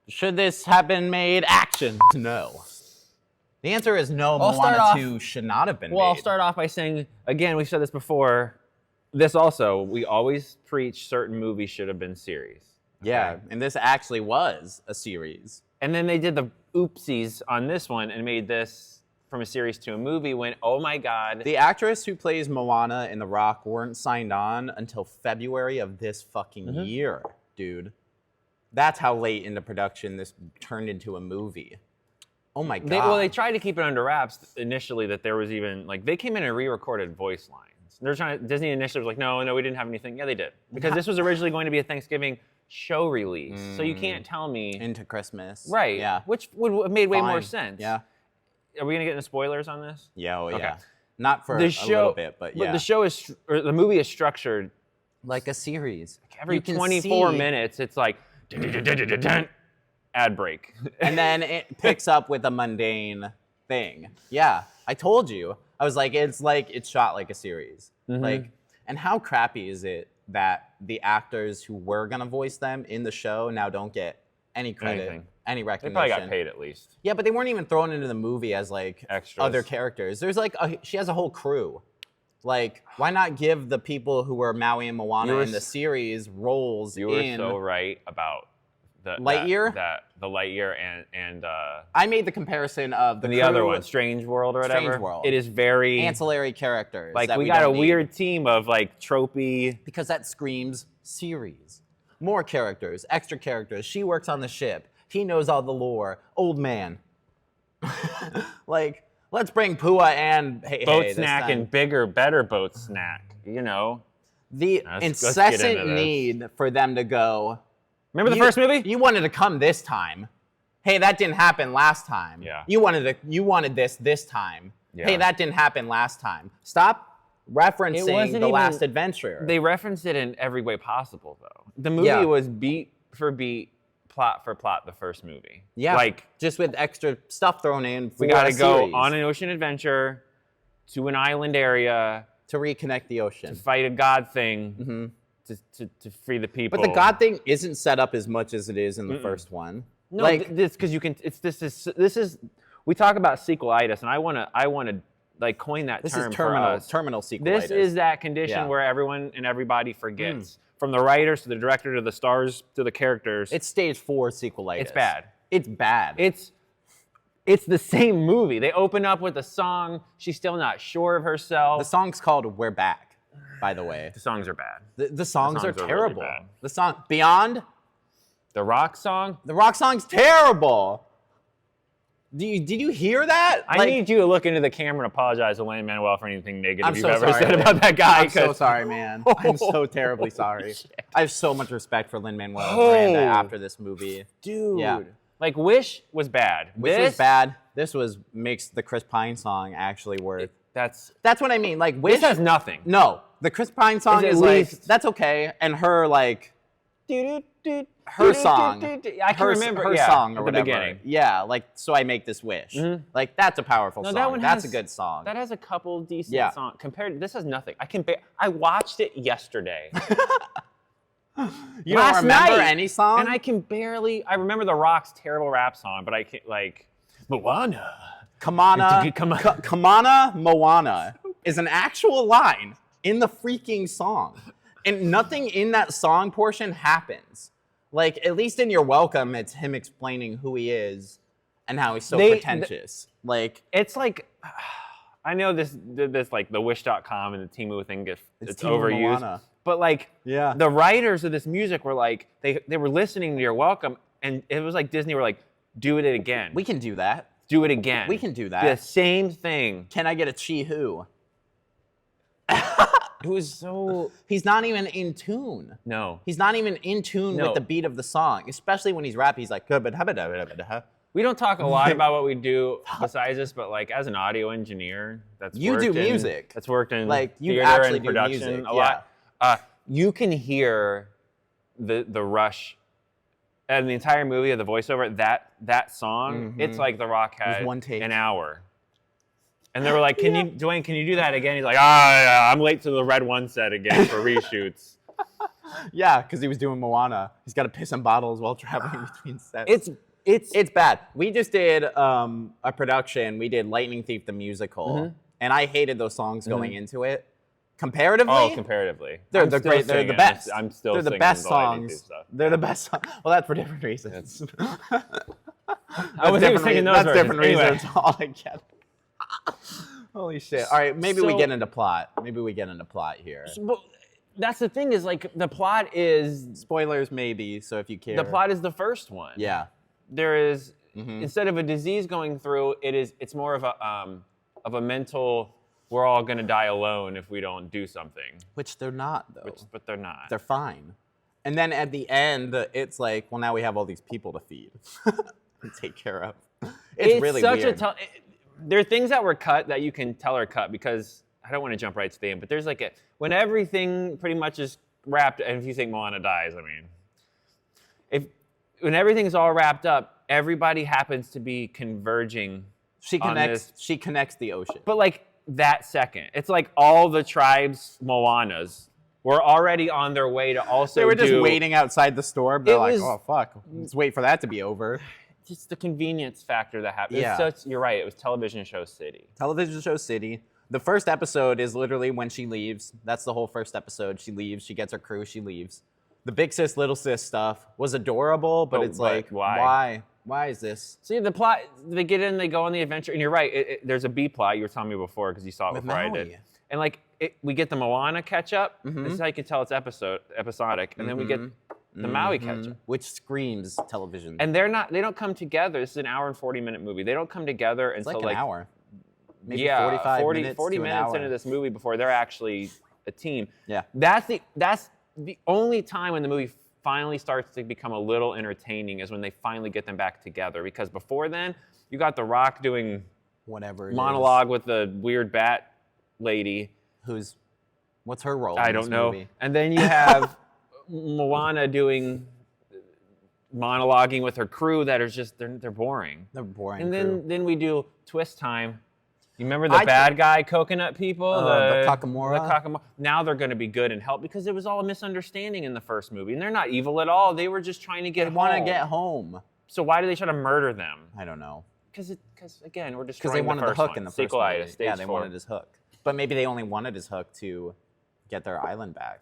Should this have been made? Action. No. The answer is no. Moana 2 should not have been made. Well, I'll start off by saying, again, we've said this before. This also, we always preach certain movies should have been series. Okay? Yeah, and this actually was a series. And then they did the oopsies on this one and made this from a series to a movie when, oh my God. The actress who plays Moana in The Rock weren't signed on until February of this fucking year, dude. That's how late into production this turned into a movie. Oh my God. They tried to keep it under wraps initially that there was even, like, they came in and re-recorded voice lines. Disney initially was like, no, we didn't have anything. Yeah, they did. Because this was originally going to be a Thanksgiving show release. So you can't tell me. Into Christmas. Right. Yeah. Which would have made way more sense. Yeah. Are we going to get into spoilers on this? Yeah, Okay. yeah. Not for a little bit, but yeah. But the movie is structured like a series. Every 24 minutes, it's like, ad break. And then it picks up with a mundane thing. Yeah, I told you. I was like, it's shot like a series. Like, and how crappy is it that the actors who were gonna voice them in the show now don't get any credit, any recognition? They probably got paid at least. Yeah, but they weren't even thrown into the movie as like extras. Other characters. There's like she has a whole crew. Like, why not give the people who were Maui and Moana in the series roles? You were so right about the Lightyear. The Lightyear and I made the comparison of the other one, Strange World or whatever. Strange World. It is very ancillary characters. Like we got a weird team of like tropey. Because that screams series. More characters, extra characters. She works on the ship. He knows all the lore. Old man. Like, let's bring Pua and Boat Snack and bigger, better Boat Snack. You know, the incessant need for them to go. Remember the first movie? You wanted to come this time. Hey, that didn't happen last time. Yeah. You wanted this time. Yeah. Hey, that didn't happen last time. Stop referencing The Last Adventure. They referenced it in every way possible, though. The movie was beat for beat, plot for plot, the first movie. Yeah. Like, just with extra stuff thrown in. We got to go on an ocean adventure to an island area to reconnect the ocean, to fight a god thing. To free the people. But the God thing isn't set up as much as it is in the first one. No, like this because you can. This is. We talk about sequelitis, and I wanna like coin that term. This is terminal sequelitis. This is that condition where everyone and everybody forgets, from the writers to the director to the stars to the characters. It's stage 4 sequelitis. It's bad. It's bad. It's the same movie. They open up with a song. She's still not sure of herself. The song's called "We're Back." By the way, the songs are bad. The songs are terrible. Really bad. The song Beyond, the Rock song. The Rock song's terrible. Did you hear that? I need you to look into the camera and apologize to Lin-Manuel for anything negative you've ever sorry, said about that guy. I'm so sorry, man. I'm so terribly sorry. I have so much respect for Lin-Manuel Miranda after this movie, dude. Yeah. Like Wish was bad. Wish was bad. This makes the Chris Pine song actually worth. That's what I mean. Like Wish has nothing. No, the Chris Pine song is like that's okay, and her like her song. I can remember her song or at whatever. The beginning. Yeah, like so I make this wish. Like that's a powerful song. That one that's a good song. That has a couple decent songs. Compared, this has nothing. I watched it yesterday. You don't remember any song? And I remember The Rock's terrible rap song, but I can't like Moana. Kamana Moana is an actual line in the freaking song. And nothing in that song portion happens. Like, at least in You're Welcome, it's him explaining who he is and how he's so pretentious. Like, it's like, I know this like the Wish.com and the Temu thing it's overused. Moana. But like, the writers of this music were like, they were listening to You're Welcome, and it was like Disney were like, do it again. We can do that. Do it again. We can do that. The same thing. Can I get a Chi-Hu? Who's so... He's not even in tune. No. He's not even in tune with the beat of the song, especially when he's rapping. He's like... We don't talk a lot about what we do besides this, but like as an audio engineer, that's music. That's worked in like you theater actually and production do music. a lot. You can hear the rush and the entire movie of the voiceover. That song, it's like The Rock had one take. An hour. And they were like, Dwayne, can you do that again? He's like, yeah, I'm late to the Red One set again for reshoots. Yeah, because he was doing Moana. He's got to piss in bottles while traveling between sets. It's bad. We just did a production. We did Lightning Thief the musical, and I hated those songs going into it. Comparatively, they're great. They're the best. They're the best songs. They're the best songs. Well, that's for different reasons. I was even thinking those different reasons altogether. Holy shit! All right, maybe we get into plot. Here. Well, that's the thing is like the plot is spoilers maybe. So if you care, the plot is the first one. Yeah. There is instead of a disease going through, it's more of a mental. We're all gonna die alone if we don't do something. Which they're not though. But they're not. They're fine. And then at the end, it's like, well, now we have all these people to feed and take care of. It's really such weird. There are things that were cut that you can tell are cut because I don't want to jump right to the end, but there's like when everything pretty much is wrapped, and if you think Moana dies, I mean, when everything's all wrapped up, everybody happens to be converging. She connects the ocean. But like that second, it's like all the tribes Moanas were already on their way to also. They were just waiting outside the store. But they're like, oh fuck, let's wait for that to be over. Just the convenience factor that happened. Yeah. You're right. It was Television Show City. Television Show City. The first episode is literally when she leaves. That's the whole first episode. She leaves. She gets her crew. She leaves. The big sis, little sis stuff was adorable, but it's like, why? Why is this? See, the plot, they get in, they go on the adventure, and you're right, there's a B plot, you were telling me before, because you saw it before I did. And like, we get the Moana catch up, this is how you can tell it's episodic, and then we get the Maui catch up. Which screams television. And they don't come together, this is an hour and 40-minute movie, they don't come together until like an hour. Maybe 40 minutes into this movie before they're actually a team. Yeah. That's the only time when the movie finally starts to become a little entertaining is when they finally get them back together. Because before then, you got The Rock doing whatever monologue with the weird bat lady. What's her role? I don't know. Movie? And then you have Moana doing monologuing with her crew that are just they're boring. They're boring. And then we do Twist Time. You remember the bad guy coconut people? The Kakamora? Now they're going to be good and help because it was all a misunderstanding in the first movie. And they're not evil at all. They were just trying to want to get home. So why do they try to murder them? I don't know. Because again, we're just because they wanted the hook in the first movie. Yeah, they wanted his hook. But maybe they only wanted his hook to get their island back.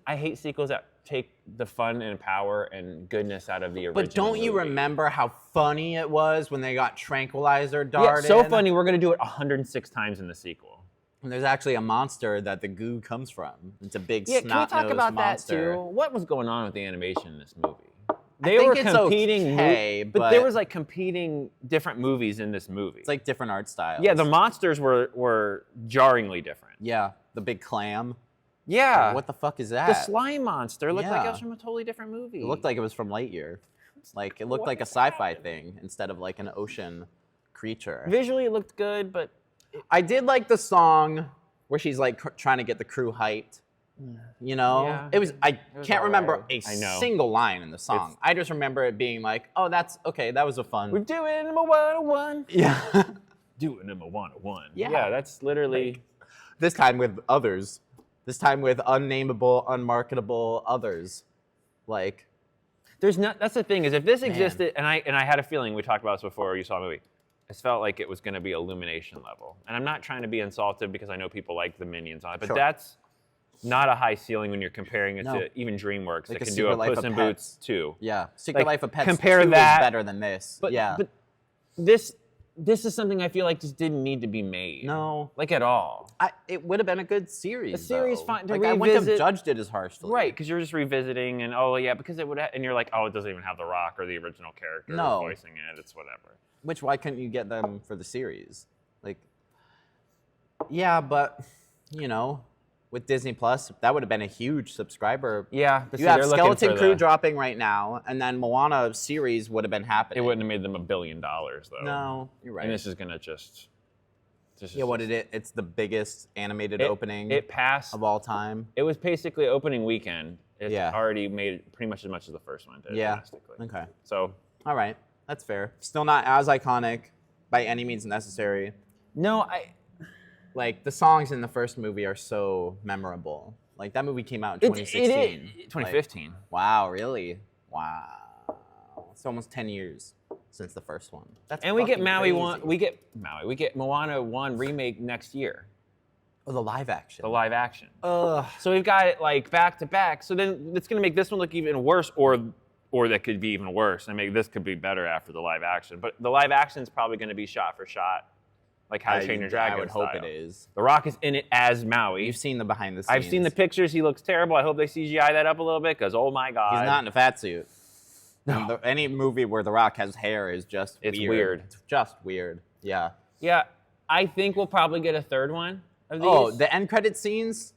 I hate sequels that take the fun and power and goodness out of the original But don't you movie. remember how funny it was when they got tranquilizer darted? Yeah, so funny. We're going to do it 106 times in the sequel. And there's actually a monster that the goo comes from. It's a big snot-nosed monster. Can we talk about that too? What was going on with the animation in this movie? They were competing, but there was like competing different movies in this movie. It's like different art styles. Yeah, the monsters were jarringly different. Yeah, the big clam. Yeah. Like, what the fuck is that? The slime monster looked like it was from a totally different movie. It looked like it was from Lightyear. Like it looked like a sci-fi thing instead of like an ocean creature. Visually, it looked good, but I did like the song where she's like trying to get the crew hyped. You know, yeah, I can't remember a single line in the song. I just remember it being like, oh, that's okay. That was a fun. We're doing Moana 1. Yeah. Doing Moana 1. Yeah. Yeah, that's literally. Like, this time with others. This time with unnameable, unmarketable others. Like. That's the thing is if this existed, and I had a feeling, we talked about this before you saw the movie, it felt like it was going to be Illumination level. And I'm not trying to be insulted because I know people like the Minions on it, but that's not a high ceiling when you're comparing it to even DreamWorks like that can do a Puss in Boots 2. Yeah, Secret Life of Pets compare 2 that, is better than this. But this is something I feel like just didn't need to be made. No. Like at all. It would have been a good series. A series fine to like, revisit. I wouldn't have judged it as harshly. Right, because you're just revisiting and because it would and you're like, oh, it doesn't even have The Rock or the original character voicing it. It's whatever. Why couldn't you get them for the series? Like, yeah, but, you know, with Disney Plus, that would have been a huge subscriber. Yeah. You have Skeleton Crew dropping right now, and then Moana series would have been happening. It wouldn't have made them $1 billion, though. No, you're right. And this is going to just... It's the biggest animated opening of all time. It was basically opening weekend. It already made pretty much as the first one did, domestically. Okay. So... All right. That's fair. Still not as iconic by any means necessary. No, Like, the songs in the first movie are so memorable. Like that movie came out in 2016. 2015. Like, wow, really? Wow. It's almost 10 years since the first one. And we get Maui one. We get Moana 1 remake next year. Oh, the live action. The live action. Ugh. So we've got it like back to back. So then it's gonna make this one look even worse, or that could be even worse, and this could be better after the live action. But the live action is probably gonna be shot for shot, like How to Train Your Dragon. I would hope it is. The Rock is in it as Maui. You've seen the behind the scenes. I've seen the pictures. He looks terrible. I hope they CGI that up a little bit, because oh my god, he's not in a fat suit. No. Any movie where The Rock has hair is just weird. It's just weird. Yeah. Yeah, I think we'll probably get a third one of these. Oh, the end credit scenes?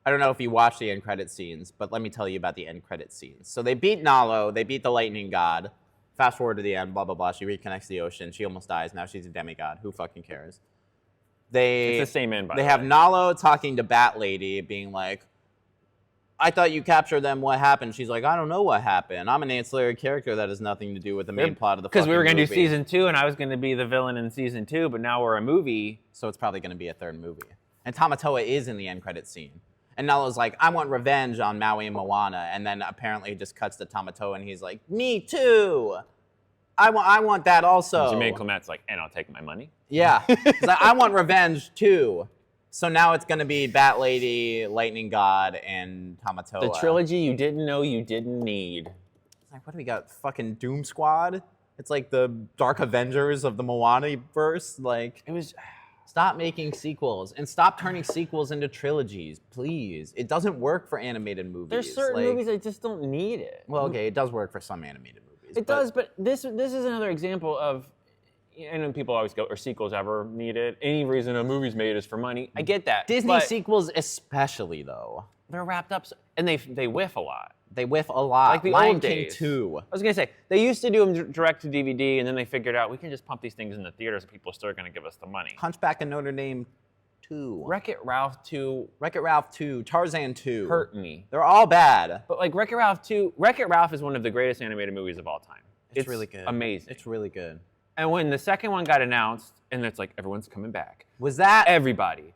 I don't know if you watch the end credit scenes, but let me tell you about the end credit scenes. So they beat Nalo, they beat the lightning god. Fast forward to the end, blah, blah, blah. She reconnects the ocean. She almost dies. Now she's a demigod. Who fucking cares? It's the same end, by the way. They have Nalo talking to Bat Lady, being like, I thought you captured them. What happened? She's like, I don't know what happened. I'm an ancillary character that has nothing to do with the main plot of the fucking movie. Because we were going to do season 2, and I was going to be the villain in season 2, but now we're a movie. So it's probably going to be a third movie. And Tamatoa is in the end credit scene. And Nalo's like, I want revenge on Maui and Moana. And then apparently it just cuts to Tamatoa, and he's like, me too. I want that also. And Jermaine Clement's like, and I'll take my money. Yeah. He's like, I want revenge too. So now it's going to be Bat Lady, Lightning God, and Tamatoa. The trilogy you didn't know you didn't need. Like, what do we got? Fucking Doom Squad? It's like the Dark Avengers of the Moana verse. Like, it was. Stop making sequels and stop turning sequels into trilogies, please. It doesn't work for animated movies. There's certain movies that just don't need it. Well, okay, it does work for some animated movies. It does, but this is another example of. I know people always go, are sequels ever needed? Any reason a movie's made is for money. I get that. Disney sequels especially, though. They're wrapped up, and they whiff a lot. They whiff a lot. Like the Lion old King days. 2. I was going to say, they used to do them direct to DVD, and then they figured out we can just pump these things in the theaters and people are still going to give us the money. Hunchback of Notre Dame 2. Wreck-It Ralph 2. Wreck-It Ralph 2. Tarzan 2. Hurt me. They're all bad. But like Wreck-It Ralph 2, Wreck-It Ralph is one of the greatest animated movies of all time. It's really good. Amazing. It's really good. And when the second one got announced, and it's like, everyone's coming back. Was that? Everybody.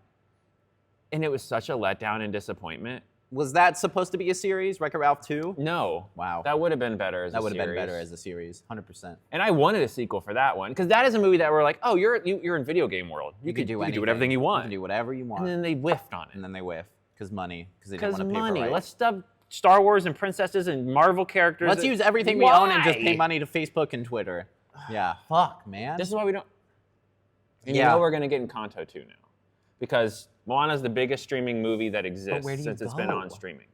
And it was such a letdown and disappointment. Was that supposed to be a series, Wreck-It Ralph 2? No. Wow. That would have been better as a series. That would have been better as a series, 100%. And I wanted a sequel for that one, because that is a movie that we're like, oh, you're in video game world. You could do everything you want. You can do whatever you want. And then they whiffed on it. And then they whiff, because money. Because they didn't want to pay money. for rights. Let's stub Star Wars and princesses and Marvel characters. Let's use everything we own and just pay money to Facebook and Twitter. Yeah. Fuck, man. This is why we don't. And you know we're going to get Encanto 2 now. Because Moana's the biggest streaming movie that exists since it's been on streaming.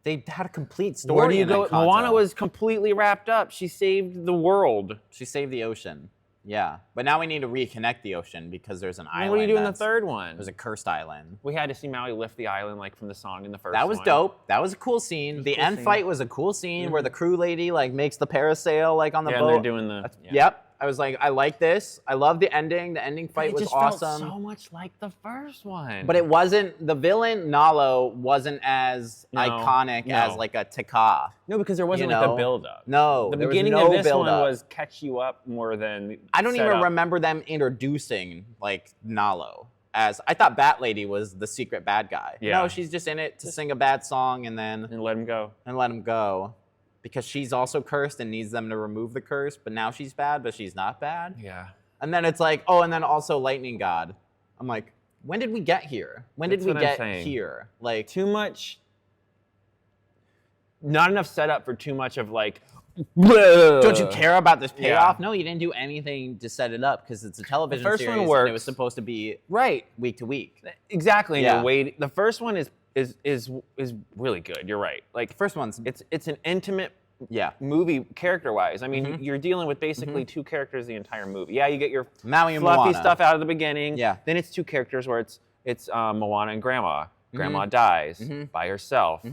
They had a complete story. Where do you go? Moana was completely wrapped up. She saved the world. She saved the ocean. Yeah. But now we need to reconnect the ocean because there's an island. What do you do in the third one? There's a cursed island. We had to see Maui lift the island like from the song in the first one. That was dope. That was a cool scene. The end fight was a cool scene where the crew lady like makes the parasail like on the boat. Yeah, they're doing the... Yep. I was like, I like this. I love the ending. The ending fight was awesome. It just felt so much like the first one. But it wasn't, the villain, Nalo, wasn't as iconic as like a Taka. No, because there wasn't like a build-up. No, the beginning of this one was catch you up more than I don't even remember them introducing like Nalo. As I thought Bat Lady was the secret bad guy. Yeah. No, she's just in it to sing a bad song and then... And let him go. And let him go. Because she's also cursed and needs them to remove the curse, but now she's bad, but she's not bad. Yeah. And then it's like, oh, and then also Lightning God. I'm like, when did we get here? When did we get here? Like too much. Not enough setup for too much of like. Don't you care about this payoff? No, you didn't do anything to set it up because it's a television series. The first one works. And it was supposed to be week to week. Exactly. Yeah. The first one is really good. You're right. Like the first one's it's an intimate movie character-wise. I mean, you're dealing with basically two characters the entire movie. Yeah, you get your Maui and fluffy Moana stuff out of the beginning. Yeah. Then it's two characters where it's Moana and Grandma. Grandma dies by herself.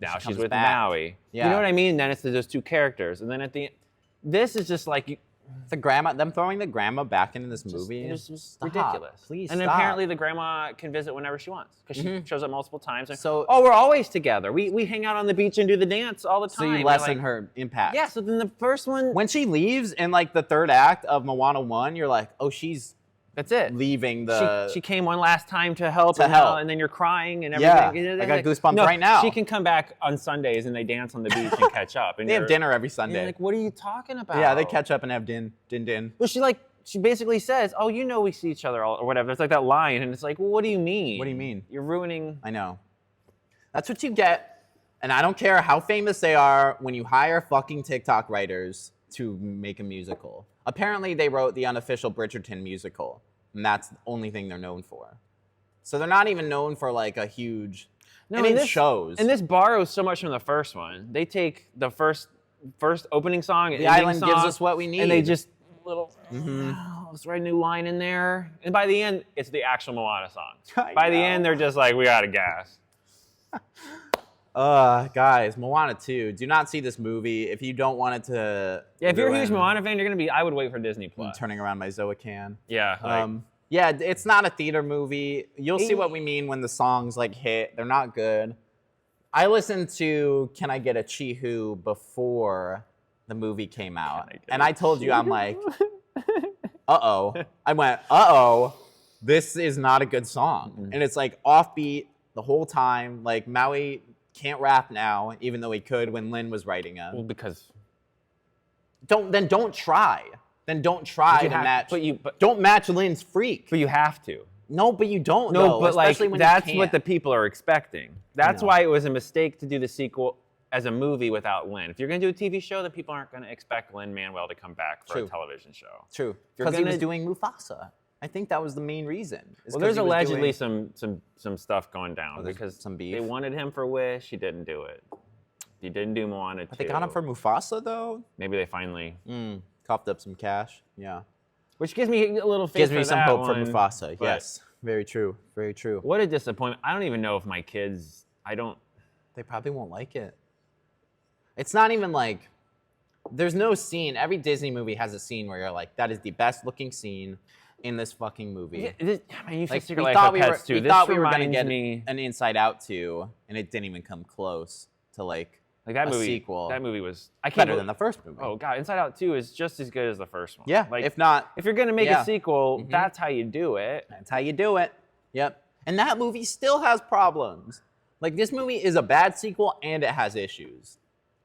Now she's with Maui. Yeah. You know what I mean? Then it's those two characters, and then at the end, this is just like. Them throwing the grandma back into this movie is ridiculous. Please and stop. Apparently the grandma can visit whenever she wants because she shows up multiple times. And, so, we're always together. We hang out on the beach and do the dance all the time. So you lessen her impact. Yeah. So then the first one, when she leaves in like the third act of Moana 1, you're like, oh, she's That's it. leaving the. She came one last time to help. And then you're crying and Yeah, everything. I got goosebumps right now. She can come back on Sundays and they dance on the beach and catch up. And they have dinner every Sunday. You're like, what are you talking about? Yeah, they catch up and have din. Well, she basically says, "Oh, you know, we see each other or whatever." It's like that line, and it's like, well, what do you mean? What do you mean? You're ruining. I know. That's what you get, and I don't care how famous they are when you hire fucking TikTok writers to make a musical. Apparently, they wrote the unofficial Bridgerton musical, and that's the only thing they're known for. So they're not even known for like a huge. No, and it shows. And this borrows so much from the first one. They take the first opening song, the island song, gives us what we need, and they just let's write a new line in there. And by the end, it's the actual Moana song. By the end, they're just like, we got to gas. Guys, Moana 2. Do not see this movie if you don't want it to. Yeah, if you're a huge Moana fan, you're gonna be. I would wait for Disney Plus. I'm turning around my Zoa can. Yeah. Yeah, it's not a theater movie. You'll see what we mean when the songs like hit. They're not good. I listened to "Can I Get a Chee-Hoo" before the movie came out, and I told you I'm like, uh-oh. I went, uh-oh. This is not a good song, and it's like offbeat the whole time. Like Maui can't rap now, even though he could when Lin was writing him. Well, because don't try. Then don't try to match. But don't match Lin's freak. But you have to. No, but you don't. No, but like when that's what the people are expecting. That's why it was a mistake to do the sequel as a movie without Lin. If you're gonna do a TV show, then people aren't gonna expect Lin-Manuel to come back for a television show. True. Because he was doing Mufasa. I think that was the main reason. Well, there's allegedly some stuff going down because some beef. They wanted him for Wish. He didn't do it. He didn't do Moana 2. But they got him for Mufasa though. Maybe they finally coughed up some cash. Yeah. Which gives me a little faith. Gives me some hope for one, Mufasa. Yes. Very true. Very true. What a disappointment. I don't even know if my kids. They probably won't like it. It's not even like. There's no scene. Every Disney movie has a scene where you're like, that is the best looking scene in this fucking movie. Yeah, you like, Secret Life of Pets too. We thought we were going to get an Inside Out 2, and it didn't even come close to like that movie, sequel. That movie was better than the first movie. Oh god, Inside Out 2 is just as good as the first one. Yeah, like, if not, if you're going to make a sequel, that's how you do it. That's how you do it. Yep. And that movie still has problems. Like this movie is a bad sequel and it has issues.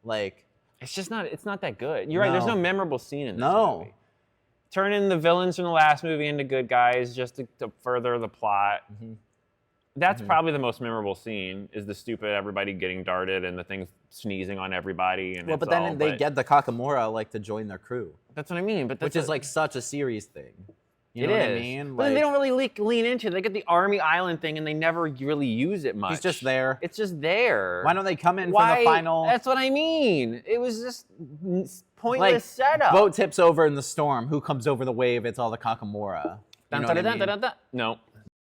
Like it's not that good. You're right. There's no memorable scene in this movie. Turning the villains from the last movie into good guys just to further the plot. That's probably the most memorable scene is the stupid everybody getting darted and the things sneezing on everybody. And but then they get the Kakamora like to join their crew. That's what I mean. But which is like such a serious thing. You know what I mean? But they don't really lean into it. They get the Army Island thing and they never really use it much. He's just there. It's just there. Why don't they come in for the final? That's what I mean. It was just pointless setup. Boat tips over in the storm. Who comes over the wave? It's all the Kakamora. No.